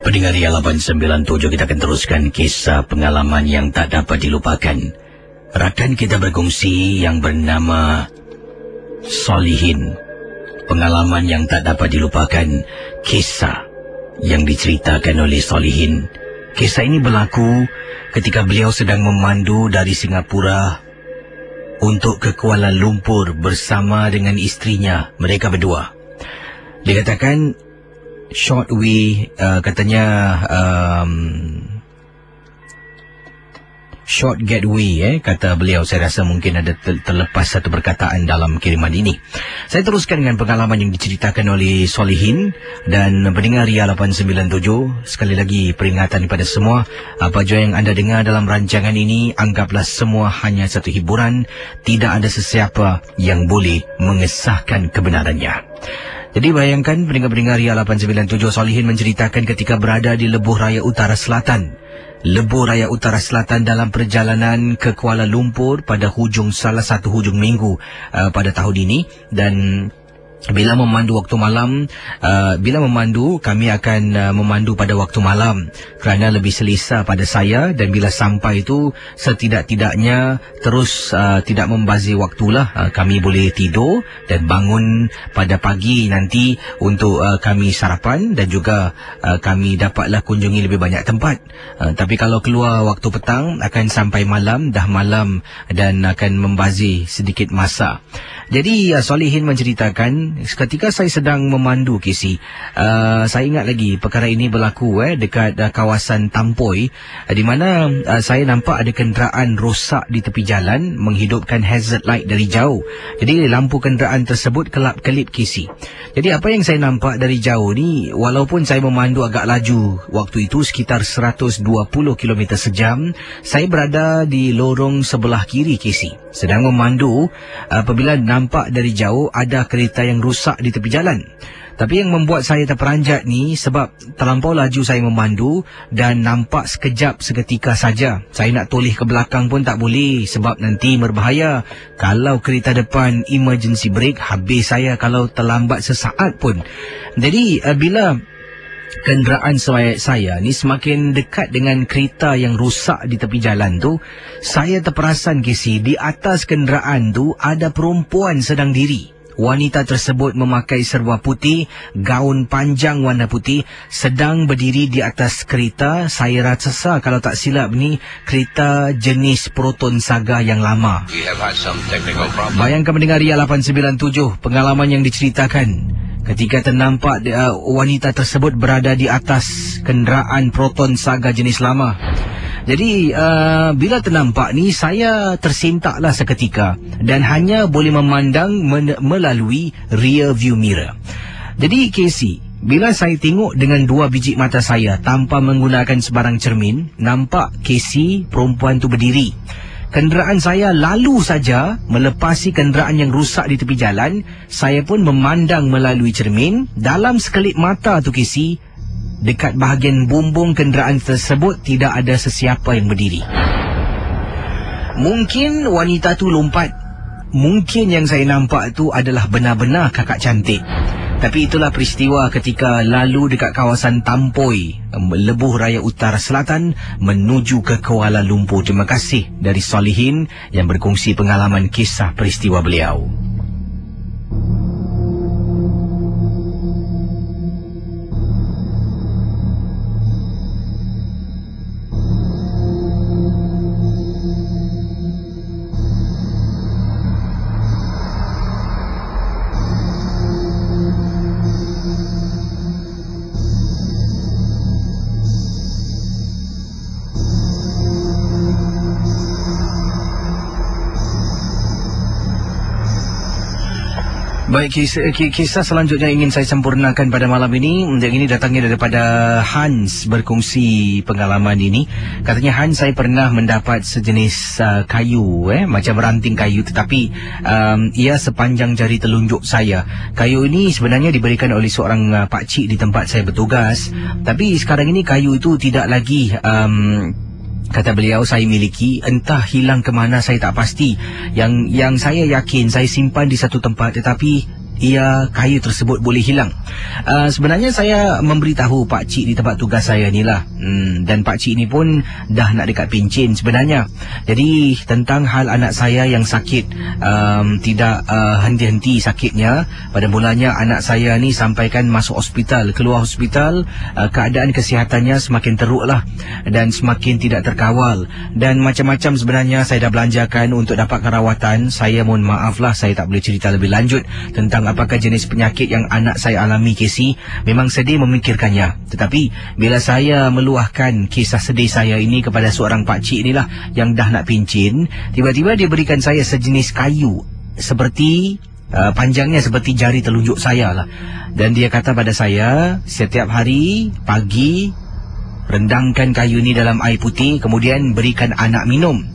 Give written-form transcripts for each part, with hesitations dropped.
Pendengar Ria 897, kita akan teruskan kisah pengalaman yang tak dapat dilupakan. Rakan kita berkongsi yang bernama Solihin. Pengalaman yang tak dapat dilupakan, kisah yang diceritakan oleh Solihin. Kisah ini berlaku ketika beliau sedang memandu dari Singapura untuk ke Kuala Lumpur bersama dengan isterinya, mereka berdua. Dikatakan short way, katanya short getaway, kata beliau. Saya rasa mungkin ada terlepas satu perkataan dalam kiriman ini. Saya teruskan dengan pengalaman yang diceritakan oleh Solihin dan pendengar Ria 897. Sekali lagi peringatan kepada semua, apa jua yang anda dengar dalam rancangan ini, anggaplah semua hanya satu hiburan. Tidak ada sesiapa yang boleh mengesahkan kebenarannya. Jadi bayangkan pendengar-pendengar Ria 897, Solihin menceritakan ketika berada di Lebuh Raya Utara Selatan. Lebuh Raya Utara Selatan dalam perjalanan ke Kuala Lumpur pada salah satu hujung minggu pada tahun ini. Dan bila memandu waktu malam, kami akan memandu pada waktu malam kerana lebih selesa pada saya. Dan bila sampai itu, setidak-tidaknya terus tidak membazir waktulah. Kami boleh tidur dan bangun pada pagi nanti untuk kami sarapan, dan juga kami dapatlah kunjungi lebih banyak tempat. Tapi kalau keluar waktu petang, akan sampai malam, dah malam, dan akan membazir sedikit masa. Jadi Solihin menceritakan ketika saya sedang memandu KC, saya ingat lagi perkara ini berlaku dekat kawasan Tampoi, di mana saya nampak ada kenderaan rosak di tepi jalan, menghidupkan hazard light dari jauh. Jadi lampu kenderaan tersebut kelap-kelip KC. Jadi apa yang saya nampak dari jauh ni, walaupun saya memandu agak laju waktu itu sekitar 120 km sejam, saya berada di lorong sebelah kiri KC. Sedang memandu, apabila nampak dari jauh ada kereta yang rusak di tepi jalan. Tapi yang membuat saya terperanjat ni sebab terlampau laju saya memandu dan nampak sekejap seketika saja. Saya nak toleh ke belakang pun tak boleh sebab nanti berbahaya. Kalau kereta depan emergency brake, habis saya kalau terlambat sesaat pun. Jadi bila kenderaan saya ni semakin dekat dengan kereta yang rusak di tepi jalan tu, saya terperasan KC, di atas kenderaan tu ada perempuan sedang diri. Wanita tersebut memakai serba putih, gaun panjang warna putih, sedang berdiri di atas kereta. Saya rasa kalau tak silap ni kereta jenis Proton Saga yang lama. Bayangkan mendengar Ria 897, pengalaman yang diceritakan ketika ternampak wanita tersebut berada di atas kenderaan Proton Saga jenis lama. Jadi bila ternampak ni, saya tersentaklah seketika dan hanya boleh memandang melalui rear view mirror. Jadi KC, bila saya tengok dengan dua biji mata saya tanpa menggunakan sebarang cermin, nampak KC perempuan tu berdiri. Kenderaan saya lalu saja melepasi kenderaan yang rusak di tepi jalan. Saya pun memandang melalui cermin. Dalam sekelip mata tu KC, dekat bahagian bumbung kenderaan tersebut tidak ada sesiapa yang berdiri. Mungkin wanita tu lompat. Mungkin yang saya nampak tu adalah benar-benar kakak cantik. Tapi itulah peristiwa ketika lalu dekat kawasan Tampoi, Lebuh Raya Utara Selatan menuju ke Kuala Lumpur. Terima kasih dari Solihin yang berkongsi pengalaman kisah peristiwa beliau. Baik, kisah selanjutnya ingin saya sempurnakan pada malam ini. Yang ini datangnya daripada Hans berkongsi pengalaman ini. Katanya, Hans, saya pernah mendapat sejenis kayu, macam ranting kayu, tetapi ia sepanjang jari telunjuk saya. Kayu ini sebenarnya diberikan oleh seorang pakcik di tempat saya bertugas. Tapi sekarang ini kayu itu tidak lagi Kata beliau, saya miliki, entah hilang ke mana saya tak pasti. Yang saya yakin saya simpan di satu tempat, tetapi kayu tersebut boleh hilang. Sebenarnya saya memberitahu Pak Cik di tempat tugas saya ni lah, dan Pak Cik ni pun dah nak dekat pencen sebenarnya. Jadi tentang hal anak saya yang sakit, tidak henti-henti sakitnya. Pada mulanya anak saya ni sampaikan masuk hospital, keluar hospital, keadaan kesihatannya semakin teruk lah dan semakin tidak terkawal, dan macam-macam sebenarnya saya dah belanjakan untuk dapatkan rawatan. Saya mohon maaf lah, saya tak boleh cerita lebih lanjut tentang apakah jenis penyakit yang anak saya alami, Casey. Memang sedih memikirkannya, tetapi bila saya meluahkan kisah sedih saya ini kepada seorang pakcik inilah yang dah nak pincin, tiba-tiba dia berikan saya sejenis kayu seperti panjangnya seperti jari telunjuk saya lah. Dan dia kata pada saya, setiap hari pagi rendangkan kayu ni dalam air putih, kemudian berikan anak minum.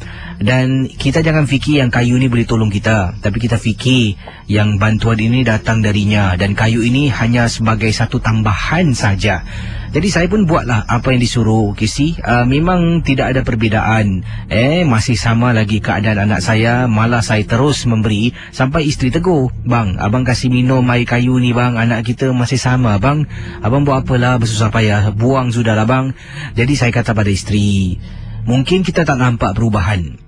Dan kita jangan fikir yang kayu ni boleh tolong kita, tapi kita fikir yang bantuan ini datang darinya, dan kayu ini hanya sebagai satu tambahan saja. Jadi saya pun buatlah apa yang disuruh, Casey. Memang tidak ada perbezaan. Masih sama lagi keadaan anak saya. Malah saya terus memberi sampai isteri tegur, "Bang, abang kasih minum air kayu ni bang, anak kita masih sama bang. Abang buat apalah bersusah payah, buang sudahlah bang." Jadi saya kata pada isteri, mungkin kita tak nampak perubahan.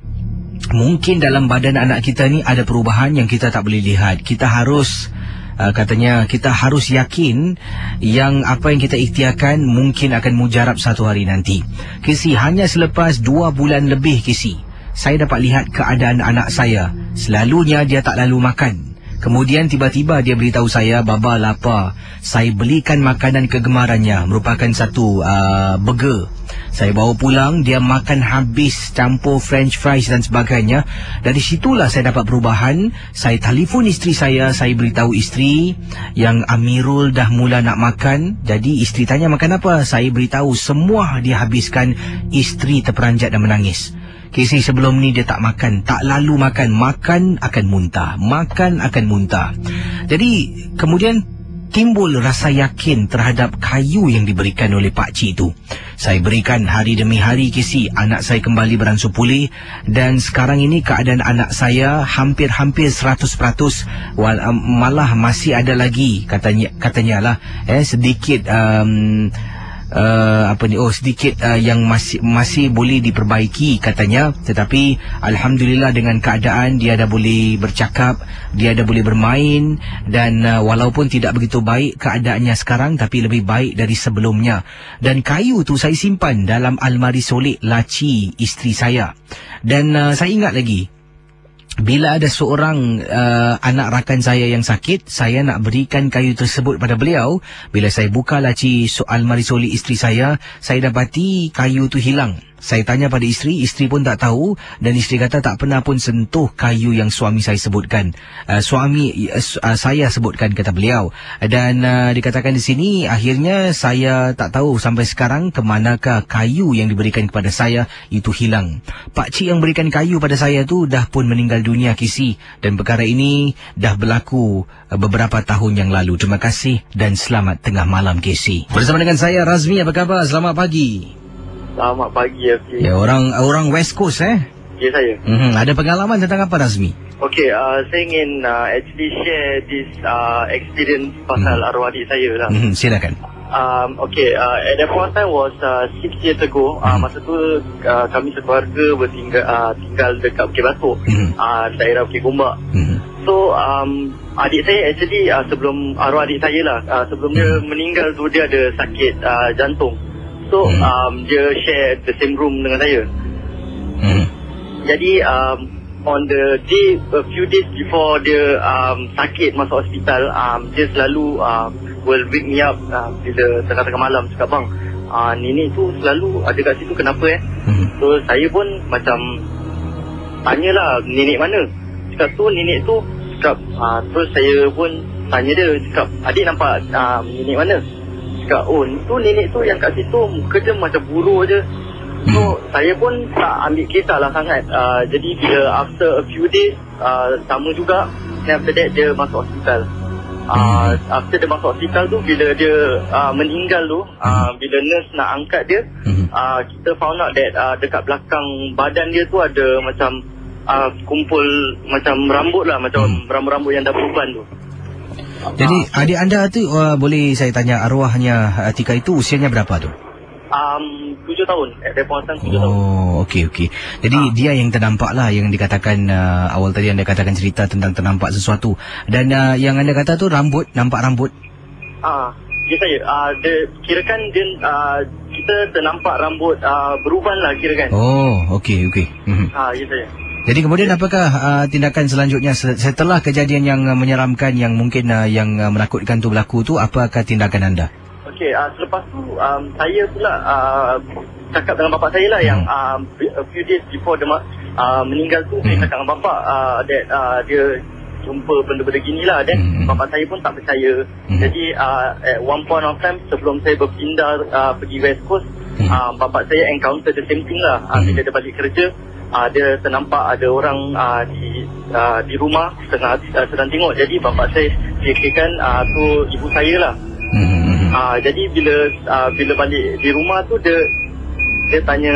Mungkin dalam badan anak kita ni ada perubahan yang kita tak boleh lihat. Kita harus katanya kita harus yakin yang apa yang kita ikhtiarkan mungkin akan mujarab satu hari nanti. Casey, hanya selepas 2 bulan lebih, Casey, saya dapat lihat keadaan anak saya. Selalunya dia tak lalu makan. Kemudian tiba-tiba dia beritahu saya, "Baba lapar." Saya belikan makanan kegemarannya, merupakan satu burger. Saya bawa pulang, dia makan habis, campur french fries dan sebagainya. Dari situlah saya dapat perubahan. Saya telefon isteri saya beritahu isteri yang Amirul dah mula nak makan. Jadi isteri tanya makan apa, saya beritahu semua dia habiskan. Isteri terperanjat dan menangis. Casey, sebelum ni dia tak makan, tak lalu makan, makan akan muntah. Jadi kemudian timbul rasa yakin terhadap kayu yang diberikan oleh pakcik itu. Saya berikan hari demi hari, Casey. Anak saya kembali beransur pulih, dan sekarang ini keadaan anak saya hampir 100%. Malah masih ada lagi katanya lah sedikit sedikit yang masih boleh diperbaiki katanya. Tetapi alhamdulillah dengan keadaan dia dah boleh bercakap, dia dah boleh bermain, dan walaupun tidak begitu baik keadaannya sekarang, tapi lebih baik dari sebelumnya. Dan kayu tu saya simpan dalam almari solik laci isteri saya. Dan saya ingat lagi, bila ada seorang anak rakan saya yang sakit, saya nak berikan kayu tersebut pada beliau. Bila saya buka laci almari solik isteri saya dapati kayu tu hilang. Saya tanya pada isteri pun tak tahu, dan isteri kata tak pernah pun sentuh kayu yang suami saya sebutkan. Saya sebutkan, kata beliau. Dan dikatakan di sini, akhirnya saya tak tahu sampai sekarang ke manakah kayu yang diberikan kepada saya itu hilang. Pakcik yang berikan kayu pada saya tu dah pun meninggal dunia, Casey, dan perkara ini dah berlaku beberapa tahun yang lalu. Terima kasih dan selamat tengah malam, Casey. Bersama dengan saya, Razmi. Apa khabar? Selamat pagi. Selamat pagi, Hafiz. Ya, orang West Coast Ya, saya. Ada pengalaman tentang apa, Razmi? Okey, saya ingin actually share this experience pasal arwah adik saya lah. Silakan. Okey, at that point of time was 6 years ago. Masa tu kami sekeluarga tinggal dekat Bukit Batok, daerah Bukit Gombak. So adik saya actually sebelum arwah adik saya lah, sebelum dia meninggal tu dia ada sakit jantung. So dia share the same room dengan saya. Jadi on the day, a few days before dia sakit masuk hospital, dia selalu will wake me up bila tengah-tengah malam, cakap, "Bang, nenek tu selalu ada kat situ, kenapa So saya pun macam tanyalah, nenek mana? Cakap tu nenek tu, cakap terus saya pun tanya dia, cakap, "Adik nampak nenek mana?" Cakap, "Oh, tu nenek tu yang kat situ, muka dia macam buruh je." So saya pun tak ambil kisahlah sangat. Jadi bila after a few days, sama juga, then after that dia masuk hospital. After dia masuk hospital tu, bila dia meninggal tu, bila nurse nak angkat dia, kita found out that dekat belakang badan dia tu ada macam kumpul macam rambut lah, macam rambut-rambut yang dah beruban tu. Jadi adik anda tu boleh saya tanya arwahnya Atika itu usianya berapa tu? 7 tahun. At that point of time 7 tahun. Oh, okey. Jadi dia yang ternampak lah, yang dikatakan awal tadi anda katakan cerita tentang ternampak sesuatu. Dan yang anda kata tu nampak rambut. Ya saya. Kirakan dia, kita ternampak rambut beruban lah kirakan. Oh, okey. Ya saya. Jadi kemudian apakah tindakan selanjutnya setelah kejadian yang menyeramkan yang mungkin yang menakutkan tu berlaku tu, apakah tindakan anda? Okey, selepas tu saya pula cakap dengan bapa saya lah yang a few days before dia meninggal tu, saya cakap dengan bapa that dia jumpa benda-benda gini lah. Dan bapa saya pun tak percaya. Jadi at one point of time sebelum saya berpindah pergi West Coast, bapa saya encounter the same thing lah. Bila dia balik kerja, dia ternampak ada orang di rumah sedang tengok. Jadi bapa saya fikirkan tu ibu saya lah. Jadi bila balik di rumah tu, dia tanya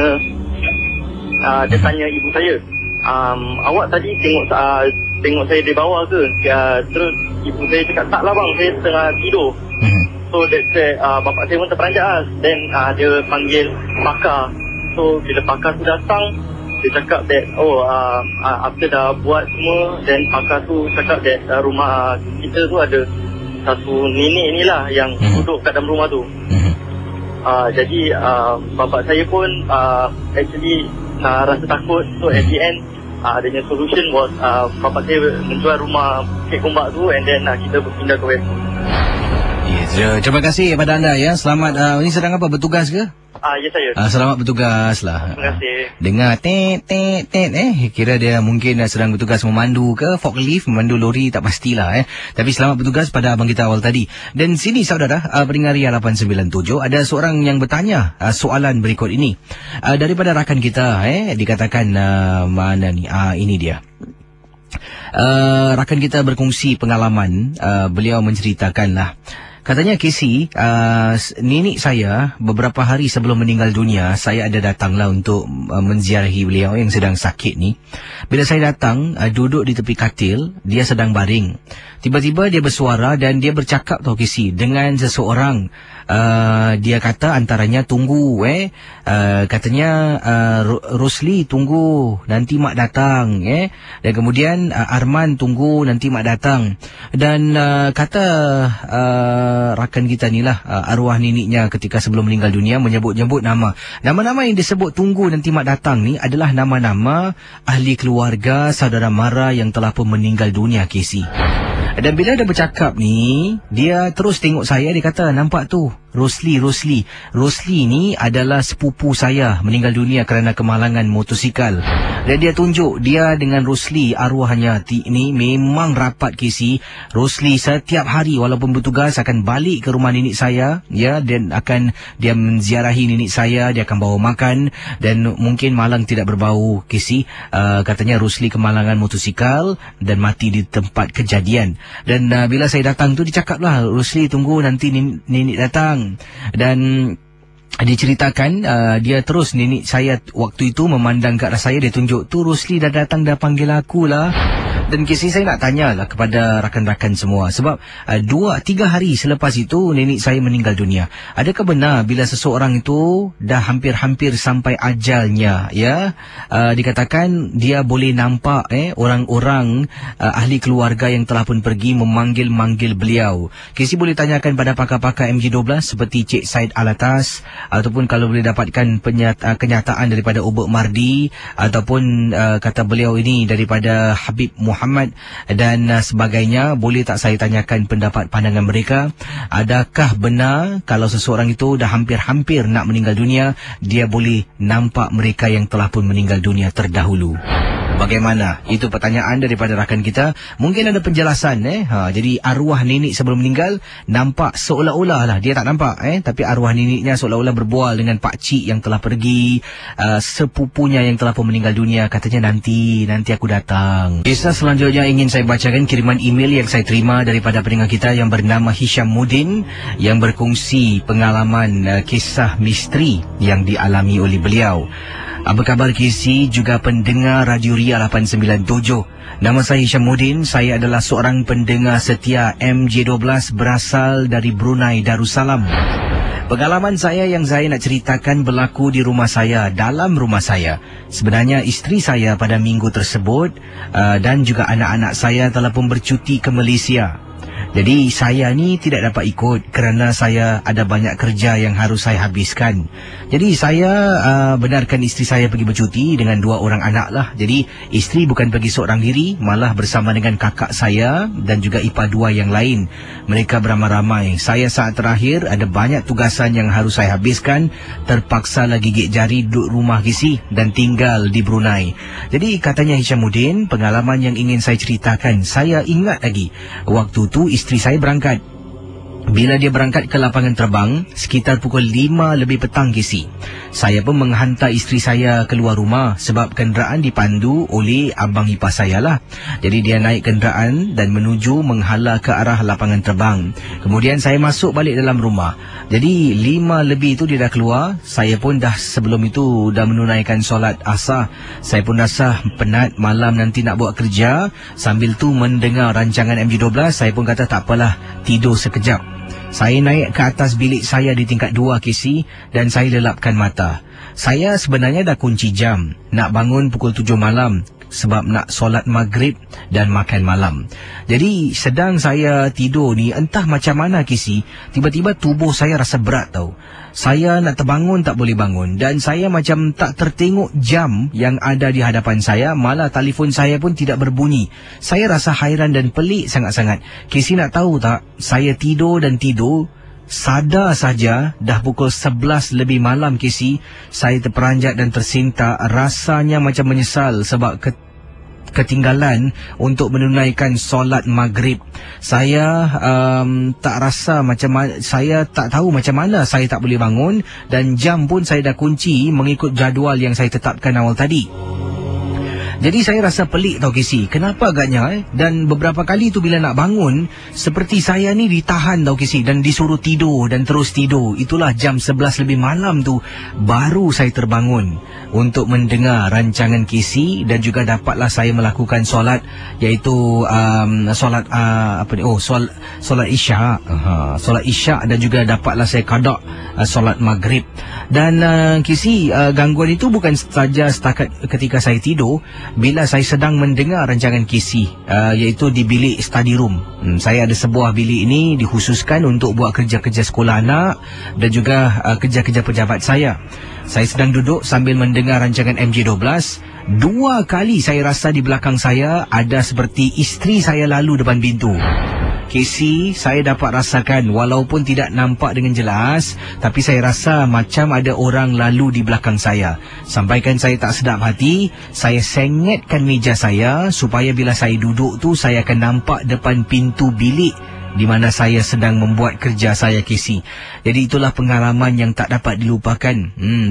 ibu saya, awak tadi tengok saya di bawah ke? Terus ibu saya cakap, tak lah bang, saya tengah tidur. So that's bapak saya pun terperanjat lah. Then dia panggil pakar. So bila pakar tu datang, dia cakap that after dah buat semua, then pakar tu cakap that rumah kita tu ada satu nenek ni lah yang duduk kat dalam rumah tu. Jadi bapak saya pun actually rasa takut. So at the end, the solution was bapak saya menjual rumah Kek Gombak tu, and then kita berpindah ke West. Yes, terima kasih kepada anda ya. Selamat. Ini sedang apa, bertugas ke? Ya saya. Selamat bertugas lah. Terima kasih. Dengar kira dia mungkin sedang bertugas memandu ke forklift, memandu lori, tak pastilah Tapi selamat bertugas pada abang kita awal tadi. Dan sini saudara, pendengar Ria 897, ada seorang yang bertanya soalan berikut ini. Daripada rakan kita dikatakan mana ni? Ini dia. Rakan kita berkongsi pengalaman. Beliau menceritakanlah. Katanya, Casey, nenek saya beberapa hari sebelum meninggal dunia, saya ada datanglah untuk menziarahi beliau yang sedang sakit ni. Bila saya datang, duduk di tepi katil, dia sedang baring. Tiba-tiba dia bersuara dan dia bercakap tau, Casey, dengan seseorang. Dia kata antaranya tunggu katanya Rosli tunggu nanti mak datang dan kemudian Arman tunggu nanti mak datang. Dan kata rakan kita ni lah, arwah neneknya ketika sebelum meninggal dunia menyebut-nyebut nama-nama yang disebut tunggu nanti mak datang ni adalah nama-nama ahli keluarga saudara mara yang telah pun meninggal dunia, Casey. Dan bila dia bercakap ni, dia terus tengok saya, dia kata, nampak tu, Rosli ni adalah sepupu saya meninggal dunia kerana kemalangan motosikal. Dan dia tunjuk dia dengan Rosli, arwahnya ni memang rapat, Casey. Rosli setiap hari walaupun bertugas akan balik ke rumah nenek saya, dan akan dia menziarahi nenek saya, dia akan bawa makan dan mungkin malang tidak berbau, Casey. Katanya Rosli kemalangan motosikal dan mati di tempat kejadian. Dan bila saya datang tu, dicakaplah, Rosli tunggu nanti nenek datang. Dan diceritakan dia terus, nenek saya waktu itu memandang ke arah saya, dia tunjuk tu, Rosli dah datang, dah panggil aku lah. Dan Casey, saya nak tanyalah kepada rakan-rakan semua, sebab 2-3 hari selepas itu nenek saya meninggal dunia. Adakah benar bila seseorang itu dah hampir-hampir sampai ajalnya, dikatakan dia boleh nampak orang-orang ahli keluarga yang telah pun pergi memanggil-manggil beliau? Casey boleh tanyakan pada pakar-pakar MG12 seperti Cik Said Alatas, ataupun kalau boleh dapatkan kenyataan daripada Ubek Mardi, ataupun kata beliau ini daripada Habib Muhammad dan sebagainya. Boleh tak saya tanyakan pendapat pandangan mereka? Adakah benar kalau seseorang itu dah hampir-hampir nak meninggal dunia, dia boleh nampak mereka yang telah pun meninggal dunia terdahulu? Bagaimana? Itu pertanyaan daripada rakan kita. Mungkin ada penjelasan jadi arwah nenek sebelum meninggal nampak seolah-olah lah dia tak nampak tapi arwah neneknya seolah-olah berbual dengan pak cik yang telah pergi, sepupunya yang telah pun meninggal dunia. Katanya nanti aku datang. Kisah selanjutnya ingin saya bacakan kiriman email yang saya terima daripada pendengar kita yang bernama Hisham Mudin yang berkongsi pengalaman kisah misteri yang dialami oleh beliau. Apa khabar KC, juga pendengar Radio Ria 897. Nama saya Hisham Mudin. Saya adalah seorang pendengar setia MJ12 berasal dari Brunei Darussalam. Pengalaman saya yang saya nak ceritakan berlaku di rumah saya, dalam rumah saya. Sebenarnya isteri saya pada minggu tersebut dan juga anak-anak saya telah pun bercuti ke Malaysia. Jadi saya ni tidak dapat ikut kerana saya ada banyak kerja yang harus saya habiskan. Jadi saya benarkan isteri saya pergi bercuti dengan 2 orang anak lah. Jadi isteri bukan pergi seorang diri, malah bersama dengan kakak saya dan juga ipar 2 yang lain. Mereka beramai-ramai. Saya saat terakhir ada banyak tugasan yang harus saya habiskan. Terpaksa lah gigit jari duduk rumah kisi dan tinggal di Brunei. Jadi katanya Hishamuddin, pengalaman yang ingin saya ceritakan. Saya ingat lagi waktu tu isteri saya berangkat. Bila dia berangkat ke lapangan terbang sekitar pukul 5 lebih petang KC. Saya pun menghantar isteri saya keluar rumah sebab kenderaan dipandu oleh abang ipar saya lah. Jadi dia naik kenderaan dan menuju menghala ke arah lapangan terbang. Kemudian saya masuk balik dalam rumah. Jadi 5 lebih itu dia dah keluar. Saya pun dah sebelum itu dah menunaikan solat asar. Saya pun rasa penat, malam nanti nak buat kerja. Sambil tu mendengar rancangan MJ12, saya pun kata tak apalah, tidur sekejap. Saya naik ke atas bilik saya di tingkat 2 KC dan saya lelapkan mata. Saya sebenarnya dah kunci jam. Nak bangun pukul 7 malam sebab nak solat maghrib dan makan malam. Jadi sedang saya tidur ni, entah macam mana KC, tiba-tiba tubuh saya rasa berat tau. Saya nak terbangun tak boleh bangun dan saya macam tak tertengok jam yang ada di hadapan saya, malah telefon saya pun tidak berbunyi. Saya rasa hairan dan pelik sangat-sangat. KC nak tahu tak, saya tidur dan tidur, sadar saja dah pukul 11 lebih malam KC, saya terperanjat dan tersinta. Rasanya macam menyesal sebab ketinggalan untuk menunaikan solat maghrib. Saya tak rasa saya tak tahu macam mana saya tak boleh bangun dan jam pun saya dah kunci mengikut jadual yang saya tetapkan awal tadi. Jadi saya rasa pelik tau KC, kenapa agaknya dan beberapa kali tu bila nak bangun seperti saya ni ditahan tau KC dan disuruh tidur dan terus tidur. Itulah jam 11 lebih malam tu baru saya terbangun untuk mendengar rancangan KC dan juga dapatlah saya melakukan solat, iaitu solat solat isyak. Solat isyak dan juga dapatlah saya qada solat maghrib. Dan KC, gangguan itu bukan saja setakat ketika saya tidur. Bila saya sedang mendengar rancangan KC, iaitu di bilik study room. Saya ada sebuah bilik ini dikhususkan untuk buat kerja-kerja sekolah anak dan juga kerja-kerja pejabat saya. Saya sedang duduk sambil mendengar rancangan MJ12. 2 kali saya rasa di belakang saya ada seperti isteri saya lalu depan pintu. KC, saya dapat rasakan walaupun tidak nampak dengan jelas, tapi saya rasa macam ada orang lalu di belakang saya. Sampaikan saya tak sedap hati, saya sengetkan meja saya supaya bila saya duduk tu saya akan nampak depan pintu bilik di mana saya sedang membuat kerja saya KC. Jadi itulah pengalaman yang tak dapat dilupakan.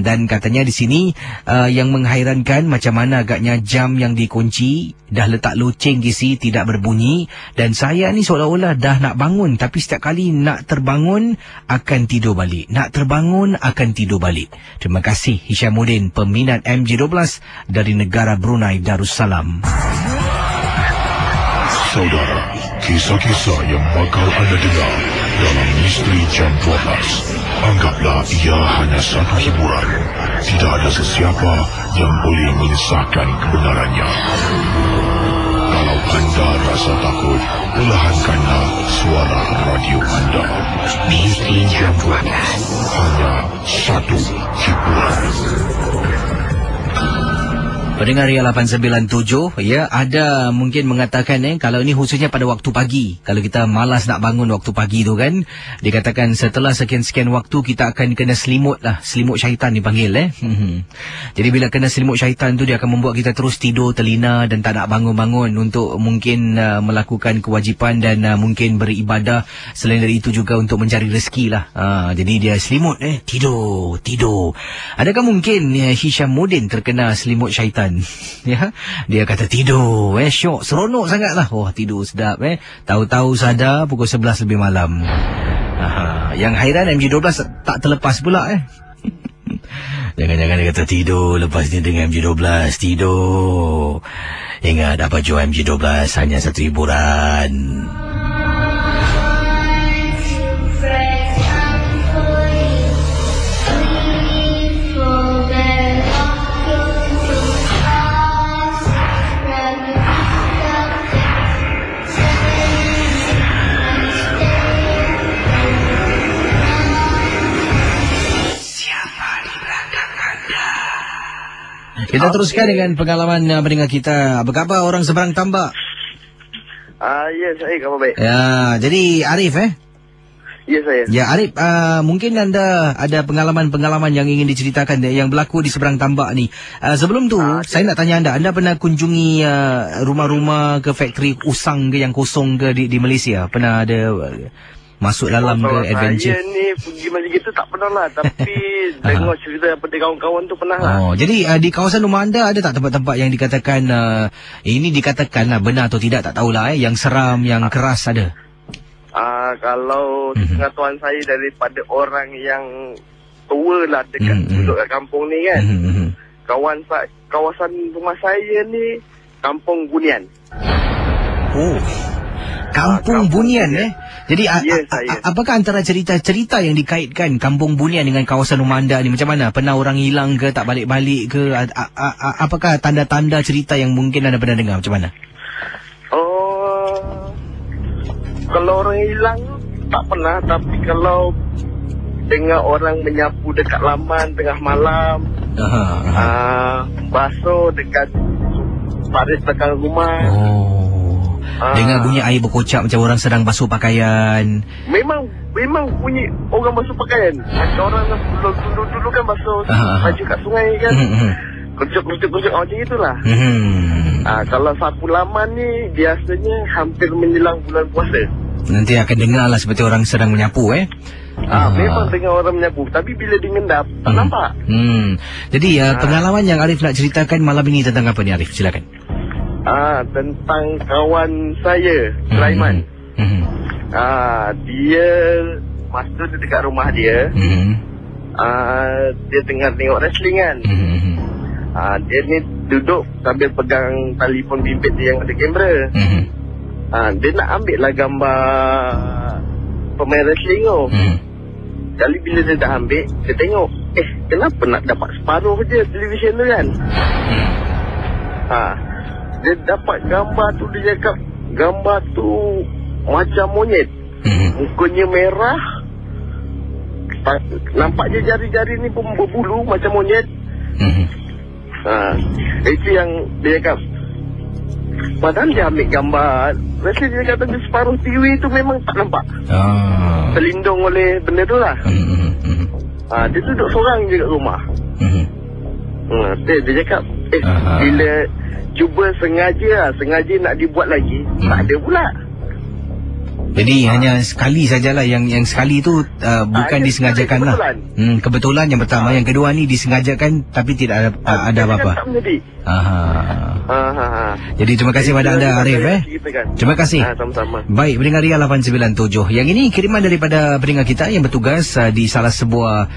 Dan katanya di sini yang menghairankan macam mana agaknya jam yang dikunci dah letak loceng KC tidak berbunyi dan saya ni seolah-olah dah nak bangun tapi setiap kali nak terbangun akan tidur balik. Nak terbangun akan tidur balik. Terima kasih Hishamuddin, peminat MJ12 dari negara Brunei Darussalam. Saudara, kisah-kisah yang bakal anda dengar dalam Misteri Jam 12, anggaplah ia hanya satu hiburan. Tidak ada sesiapa yang boleh menyesatkan kebenarannya. Kalau anda rasa takut, perlahankanlah suara radio anda. Misteri Jam 12, hanya satu hiburan. Pendengar Ria 897, ya, ada mungkin mengatakan kalau ini khususnya pada waktu pagi. Kalau kita malas nak bangun waktu pagi tu kan, dikatakan setelah sekian-sekian waktu kita akan kena selimut lah. Selimut syaitan dipanggil Jadi bila kena selimut syaitan tu, dia akan membuat kita terus tidur terlina dan tak nak bangun-bangun untuk mungkin melakukan kewajipan dan mungkin beribadah. Selain dari itu juga untuk mencari rezeki lah. Jadi dia selimut tidur. Adakah mungkin Hishamuddin terkena selimut syaitan? Ya, dia kata tidur, syok, seronok sangatlah. Wah, tidur sedap Tahu-tahu sadar pukul 11 lebih malam. Yang hairan MG12 tak terlepas pula Jangan-jangan dia kata tidur, lepas ni dengan MG12 tidur. Ingat apa jual MG12 hanya satu hiburan. Kita teruskan dengan pengalaman pendengar kita. Apa khabar orang seberang tambak? Ya, saya khabar baik. Ya, jadi Arif Ya, saya. Ya, Arif, mungkin anda ada pengalaman-pengalaman yang ingin diceritakan yang berlaku di seberang tambak ni. Sebelum tu, saya nak tanya anda pernah kunjungi rumah-rumah ke factory usang ke yang kosong ke di Malaysia? Pernah ada masuk dalam ke adventure? Saya ni pergi macam gitu tak pernah lah. Tapi dengar cerita daripada kawan-kawan tu pernah lah. Jadi di kawasan rumah anda ada tak tempat-tempat yang dikatakan ini dikatakan lah benar atau tidak, tak tahulah yang seram, yang keras ada? Kalau pengetahuan saya daripada orang yang tua lah dekat duduk kat kampung ni kan, kawasan rumah saya ni Kampung Bunian. Kampung Bunian Jadi apakah antara cerita-cerita yang dikaitkan Kampung Bunian dengan kawasan rumah anda ni macam mana? Pernah orang hilang ke, tak balik-balik ke? Apakah tanda-tanda cerita yang mungkin anda pernah dengar macam mana? Kalau orang hilang tak pernah, tapi kalau dengar orang menyapu dekat laman tengah malam, basuh dekat parit belakang rumah. Dengar bunyi air berkocak macam orang sedang basuh pakaian. Memang bunyi orang basuh pakaian. Macam orang dulu kan basuh baju kat sungai kan. Kucuk-kucuk macam itulah. Kalau sapu laman ni biasanya hampir menjelang bulan puasa. Nanti akan dengar lah seperti orang sedang menyapu memang dengar orang menyapu. Tapi bila digendap tak nampak. Jadi pengalaman yang Arif nak ceritakan malam ini tentang apa ni Arif? Silakan. Tentang kawan saya, Sulaiman. Dia masa dia dekat rumah dia, dia tengah tengok wrestling kan. Dia ni duduk sambil pegang telefon bimbit dia yang ada kamera. Dia nak ambil lah gambar pemain wrestling tu. Kali bila dia dah ambil, dia tengok, kenapa nak dapat separuh je televisyen tu kan. Dia dapat gambar tu, dia cakap gambar tu macam monyet. Mukanya merah, nampak je jari-jari ni pun berbulu macam monyet. Itu yang dia cakap. Padahal dia ambil gambar wrestling, dia kata di separuh TV tu memang tak nampak. Terlindung oleh benda tu lah. Dia duduk seorang je kat rumah. Dia cakap bila cuba sengaja nak dibuat lagi, tak ada pula. Jadi hanya sekali sajalah yang sekali tu bukan disengajakan lah. Kebetulan yang pertama, yang kedua ni disengajakan tapi tidak ada apa-apa. Jadi terima kasih pada anda Arif Terima kasih. Sama-sama. Baik, pendengar Ria 897. Yang ini kiriman daripada pendengar kita yang bertugas di salah sebuah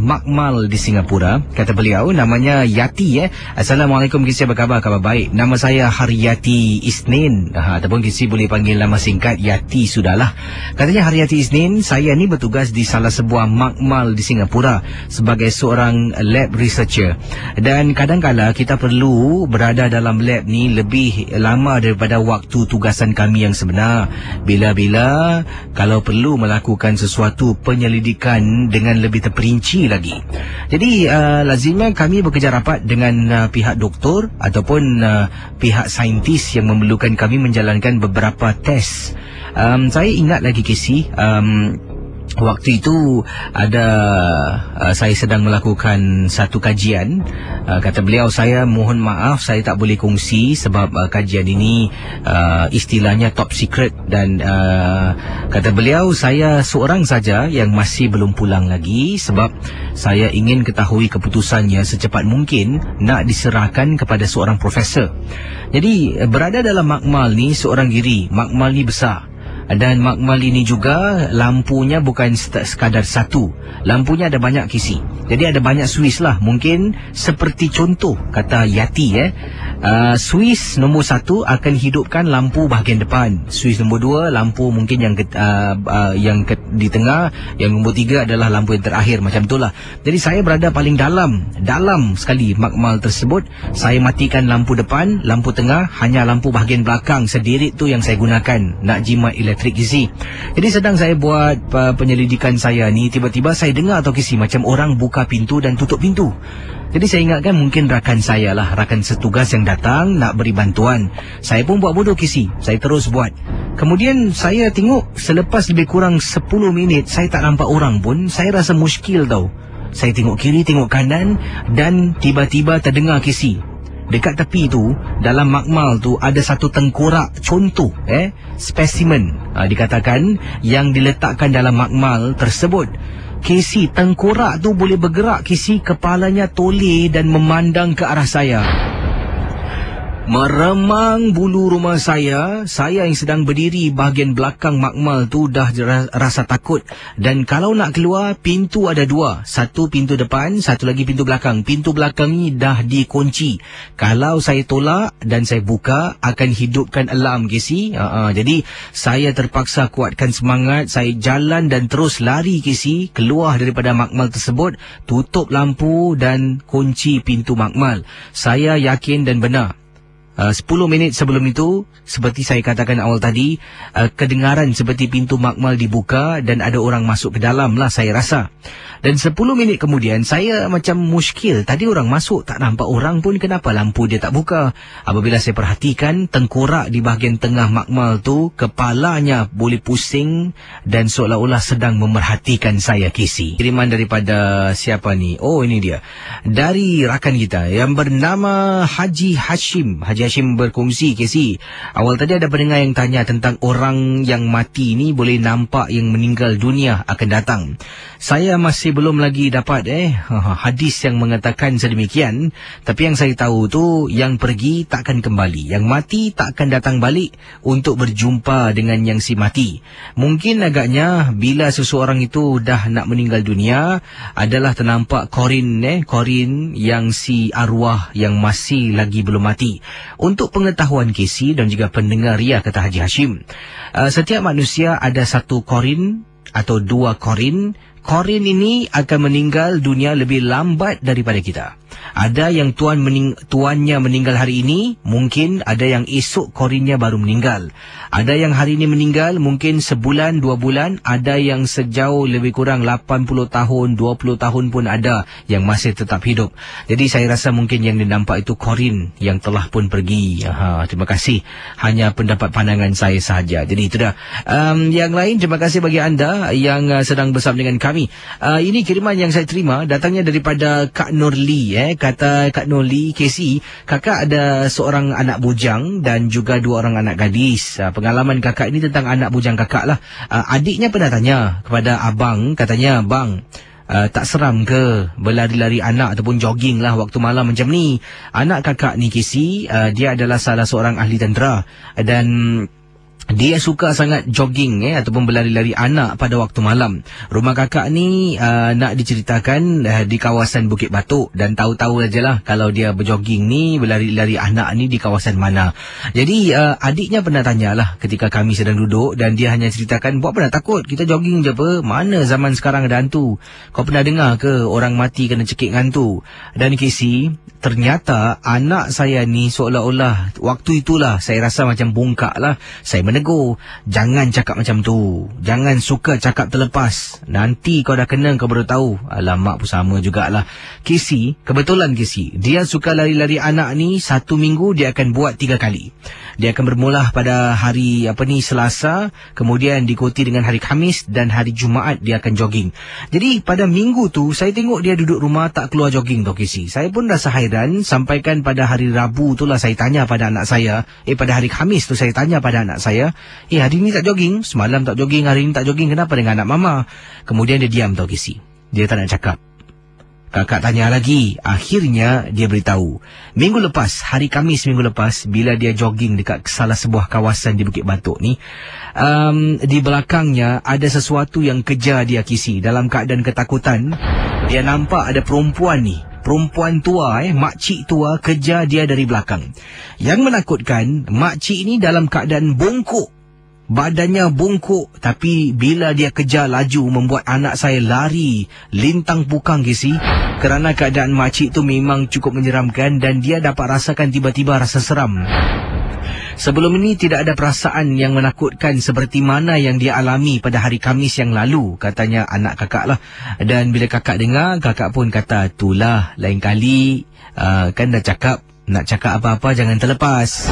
makmal di Singapura. Kata beliau namanya Yati Assalamualaikum Kisi, apa khabar? Khabar baik. Nama saya Haryati Isnin. Ataupun Kisi boleh panggil nama singkat Yati sudahlah. Katanya hari Isnin, saya ni bertugas di salah sebuah makmal di Singapura sebagai seorang lab researcher. Dan kadang-kala kita perlu berada dalam lab ni lebih lama daripada waktu tugasan kami yang sebenar. Bila-bila kalau perlu melakukan sesuatu penyelidikan dengan lebih terperinci lagi. Jadi lazimnya kami bekerja rapat dengan pihak doktor ataupun pihak saintis yang memerlukan kami menjalankan beberapa test. Saya ingat lagi Casey, waktu itu ada saya sedang melakukan satu kajian. Kata beliau, saya mohon maaf saya tak boleh kongsi sebab kajian ini istilahnya top secret. Dan kata beliau, saya seorang saja yang masih belum pulang lagi sebab saya ingin ketahui keputusannya secepat mungkin nak diserahkan kepada seorang profesor. Jadi berada dalam makmal ni seorang diri. Makmal ni besar. Dan makmal ini juga lampunya bukan sekadar satu. Lampunya ada banyak kisi. Jadi ada banyak suis lah. Mungkin seperti contoh kata Yati suis nombor 1 akan hidupkan lampu bahagian depan. Suis nombor 2 lampu mungkin yang di tengah. Yang nombor 3 adalah lampu yang terakhir. Macam itulah. Jadi saya berada paling dalam sekali makmal tersebut. Saya matikan lampu depan, lampu tengah, hanya lampu bahagian belakang sedirit tu yang saya gunakan nak jimat elektrik kisi. Jadi sedang saya buat penyelidikan saya ni, tiba-tiba saya dengar tau kisi, macam orang buka pintu dan tutup pintu. Jadi saya ingatkan mungkin rakan saya lah, rakan setugas yang datang nak beri bantuan. Saya pun buat bodoh kisi, saya terus buat. Kemudian saya tengok selepas lebih kurang 10 minit saya tak nampak orang pun. Saya rasa muskil tau. Saya tengok kiri, tengok kanan dan tiba-tiba terdengar kisi. Dekat tepi tu, dalam makmal tu ada satu tengkorak contoh, spesimen dikatakan yang diletakkan dalam makmal tersebut. Casey, tengkorak tu boleh bergerak Casey, kepalanya toleh dan memandang ke arah saya. Meremang bulu rumah saya yang sedang berdiri bahagian belakang makmal tu dah rasa takut. Dan kalau nak keluar, pintu ada 2. Satu pintu depan, satu lagi pintu belakang. Pintu belakang ni dah dikunci. Kalau saya tolak dan saya buka, akan hidupkan alarm Casey. Jadi saya terpaksa kuatkan semangat. Saya jalan dan terus lari Casey, keluar daripada makmal tersebut, tutup lampu dan kunci pintu makmal. Saya yakin dan benar 10 minit sebelum itu, seperti saya katakan awal tadi, kedengaran seperti pintu makmal dibuka dan ada orang masuk ke dalam lah saya rasa. Dan 10 minit kemudian saya macam muskil, tadi orang masuk tak nampak orang pun, kenapa lampu dia tak buka? Apabila saya perhatikan tengkorak di bahagian tengah makmal tu, kepalanya boleh pusing dan seolah-olah sedang memerhatikan saya Casey. Kiriman daripada siapa ni? Oh, ini dia. Dari rakan kita yang bernama Haji Hashim. Haji Hashim berkongsi Casey. Awal tadi ada pendengar yang tanya tentang orang yang mati ni boleh nampak yang meninggal dunia akan datang. Saya masih belum lagi dapat hadis yang mengatakan sedemikian. Tapi yang saya tahu tu, yang pergi takkan kembali, yang mati takkan datang balik untuk berjumpa dengan yang si mati. Mungkin agaknya bila seseorang itu dah nak meninggal dunia, adalah ternampak korin yang si arwah yang masih lagi belum mati. Untuk pengetahuan Casey dan juga pendengar Ria, kata Haji Hashim, setiap manusia ada satu korin atau 2 korin. Korin ini akan meninggal dunia lebih lambat daripada kita. Ada yang tuannya meninggal hari ini, mungkin ada yang esok korinnya baru meninggal. Ada yang hari ini meninggal mungkin sebulan, 2 bulan. Ada yang sejauh lebih kurang 80 tahun, 20 tahun pun ada yang masih tetap hidup. Jadi saya rasa mungkin yang dinampak itu korin yang telah pun pergi. Terima kasih. Hanya pendapat pandangan saya sahaja. Jadi itu dah. Yang lain, terima kasih bagi anda yang sedang bersama dengan kami. Ini kiriman yang saya terima datangnya daripada Kak Nurli. Kata Kak Nurli, Casey, kakak ada seorang anak bujang dan juga 2 orang anak gadis. Pengalaman kakak ini tentang anak bujang kakak lah. Adiknya pernah tanya kepada abang, katanya, bang, tak seram ke berlari-lari anak ataupun jogging lah waktu malam macam ni? Anak kakak ni Casey, dia adalah salah seorang ahli tentera dan Dia suka sangat jogging ataupun berlari-lari anak pada waktu malam. Rumah kakak ni nak diceritakan di kawasan Bukit Batok, dan tahu-tahu ajalah kalau dia berjogging ni, berlari-lari anak ni di kawasan mana. Jadi adiknya pernah tanyalah ketika kami sedang duduk, dan dia hanya ceritakan, buat apa nak takut, kita jogging je apa, mana zaman sekarang ada hantu. Kau pernah dengar ke orang mati kena cekik hantu? Dan Casey, ternyata anak saya ni seolah-olah waktu itulah saya rasa macam bongkak lah. Saya menegur, jangan cakap macam tu, jangan suka cakap terlepas, nanti kau dah kena kau baru tahu. Alamak pun sama jugalah. Casey, kebetulan Casey, dia suka lari-lari anak ni, 1 minggu dia akan buat 3 kali. Dia akan bermula pada hari Selasa, kemudian diikuti dengan hari Khamis, dan hari Jumaat dia akan jogging. Jadi pada minggu tu saya tengok dia duduk rumah tak keluar jogging tau Casey. Saya pun rasa hairan, sampaikan pada hari Rabu tu lah saya tanya pada anak saya, pada hari Khamis tu saya tanya pada anak saya, hari ni tak jogging, semalam tak jogging, hari ni tak jogging, kenapa dengan anak mama? Kemudian dia diam tau Casey, dia tak nak cakap. Kakak tanya lagi, akhirnya dia beritahu, minggu lepas, hari Khamis minggu lepas, bila dia jogging dekat salah sebuah kawasan di Bukit Batok ni, di belakangnya ada sesuatu yang kejar dia Casey. Dalam keadaan ketakutan, dia nampak ada perempuan ni, perempuan tua, makcik tua kejar dia dari belakang. Yang menakutkan, makcik ni dalam keadaan bongkok, badannya bongkok, tapi bila dia kejar laju membuat anak saya lari lintang pukang Casey. Kerana keadaan makcik tu memang cukup menyeramkan, dan dia dapat rasakan tiba-tiba rasa seram. Sebelum ini tidak ada perasaan yang menakutkan seperti mana yang dia alami pada hari Khamis yang lalu, katanya anak kakak lah. Dan bila kakak dengar, kakak pun kata, itulah lain kali kan dah cakap, nak cakap apa-apa jangan terlepas.